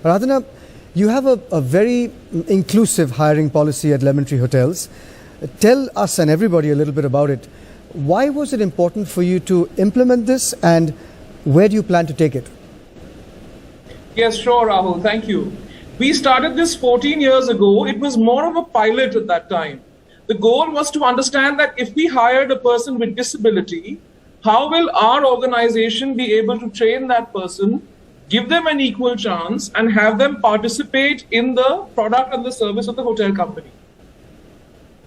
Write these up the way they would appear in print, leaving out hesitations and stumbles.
Radhana, you have a very inclusive hiring policy at Lemon Tree Hotels. Tell us and everybody a little bit about it. Why was it important for you to implement this, and where do you plan to take it? Yes, sure, Rahul. Thank you. We started this 14 years ago. It was more of a pilot at that time. The goal was to understand that if we hired a person with disability, how will our organization be able to train that person, give them an equal chance, and have them participate in the product and the service of the hotel company?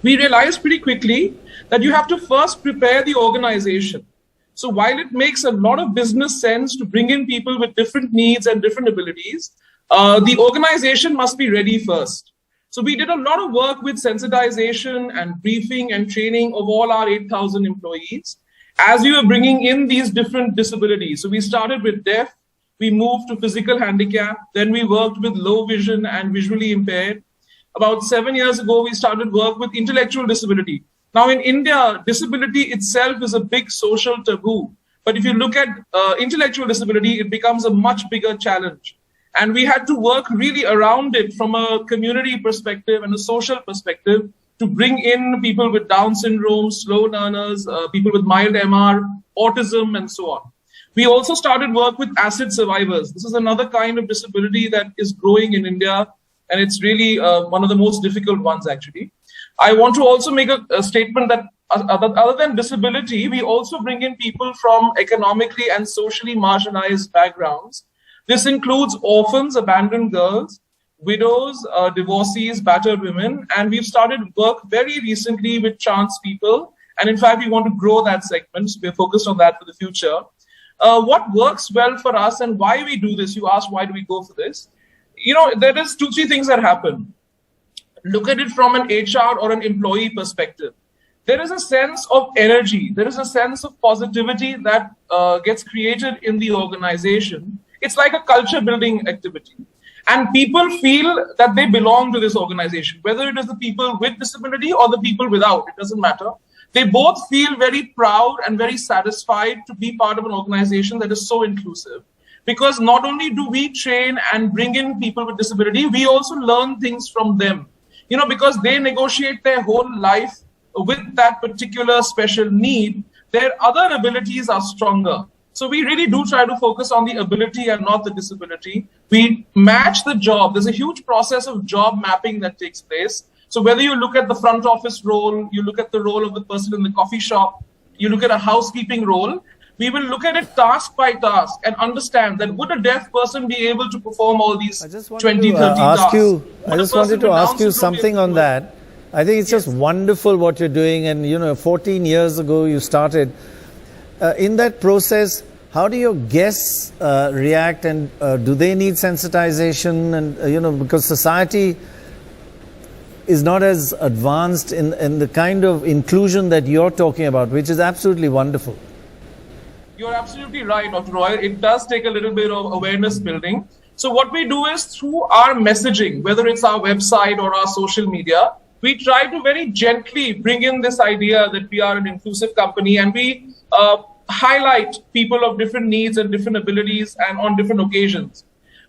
We realized pretty quickly that you have to first prepare the organization. So while it makes a lot of business sense to bring in people with different needs and different abilities, the organization must be ready first. So we did a lot of work with sensitization and briefing and training of all our 8,000 employees as we were bringing in these different disabilities. So we started with deaf, we moved to physical handicap, then we worked with low vision and visually impaired. About 7 years ago, we started work with intellectual disability. Now in India, disability itself is a big social taboo. But if you look at intellectual disability, it becomes a much bigger challenge. And we had to work really around it from a community perspective and a social perspective to bring in people with Down syndrome, slow learners, people with mild MR, autism, and so on. We also started work with acid survivors. This is another kind of disability that is growing in India, and it's really one of the most difficult ones, actually. I want to also make a statement that other than disability, we also bring in people from economically and socially marginalized backgrounds. This includes orphans, abandoned girls, widows, divorcees, battered women, and we've started work very recently with trans people. And in fact, we want to grow that segment. So we're focused on that for the future. What works well for us and why we do this? You asked, why do we go for this? You know, there is 2-3 things that happen. Look at it from an HR or an employee perspective. There is a sense of energy. There is a sense of positivity that gets created in the organization. It's like a culture building activity. And people feel that they belong to this organization, whether it is the people with disability or the people without, it doesn't matter. They both feel very proud and very satisfied to be part of an organization that is so inclusive. Because not only do we train and bring in people with disability, we also learn things from them. You know, because they negotiate their whole life with that particular special need, their other abilities are stronger. So we really do try to focus on the ability and not the disability. We match the job. There's a huge process of job mapping that takes place. So whether you look at the front office role, you look at the role of the person in the coffee shop, you look at a housekeeping role, we will look at it task by task and understand that would a deaf person be able to perform all these 20, 30 tasks? I just wanted to ask you something on that. I think it's just wonderful what you're doing. And, you know, 14 years ago you started. In that process, how do your guests react, and do they need sensitization? And, you know, because society is not as advanced in the kind of inclusion that you're talking about, which is absolutely wonderful. You're absolutely right, Dr. Roy. It does take a little bit of awareness building. So what we do is through our messaging, whether it's our website or our social media, we try to very gently bring in this idea that we are an inclusive company, and we highlight people of different needs and different abilities and on different occasions.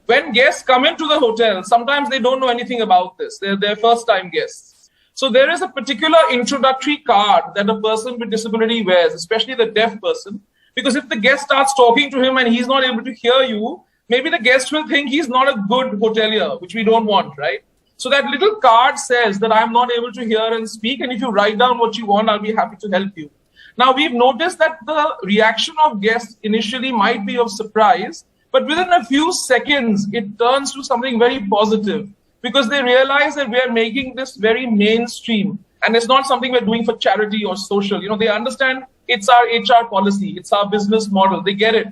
When guests come into the hotel, sometimes they don't know anything about this. They're their first time guests. So there is a particular introductory card that a person with disability wears, especially the deaf person. Because if the guest starts talking to him and he's not able to hear you, maybe the guest will think he's not a good hotelier, which we don't want, right? So that little card says that I'm not able to hear and speak, and if you write down what you want, I'll be happy to help you. Now, we've noticed that the reaction of guests initially might be of surprise, but within a few seconds, it turns to something very positive because they realize that we are making this very mainstream, and it's not something we're doing for charity or social. You know, they understand it's our HR policy, it's our business model, they get it.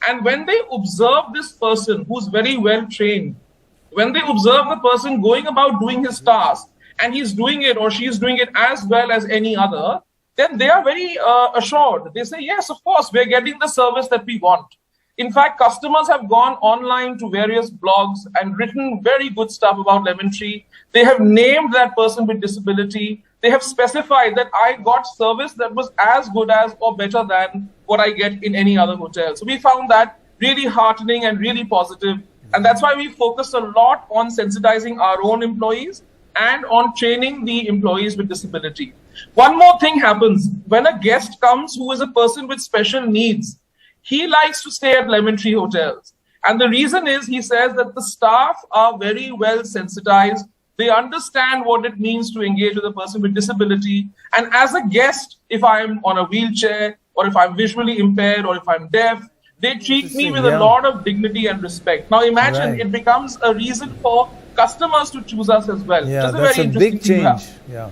And when they observe this person who's very well trained, when they observe the person going about doing his task, and he's doing it or she's doing it as well as any other, then they are very assured. They say, yes, of course, we're getting the service that we want. In fact, customers have gone online to various blogs and written very good stuff about Lemon Tree. They have named that person with disability. They have specified that I got service that was as good as or better than what I get in any other hotel. So we found that really heartening and really positive And that's why we focus a lot on sensitizing our own employees and on training the employees with disability. One more thing happens. When a guest comes who is a person with special needs, he likes to stay at Lemon Tree Hotels. And the reason is, he says that the staff are very well sensitized. They understand what it means to engage with a person with disability. And as a guest, if I'm on a wheelchair, or if I'm visually impaired, or if I'm deaf, they treat me with a lot of dignity and respect. Now imagine it becomes a reason for customers to choose us as well. Yeah, that's a big change. Yeah.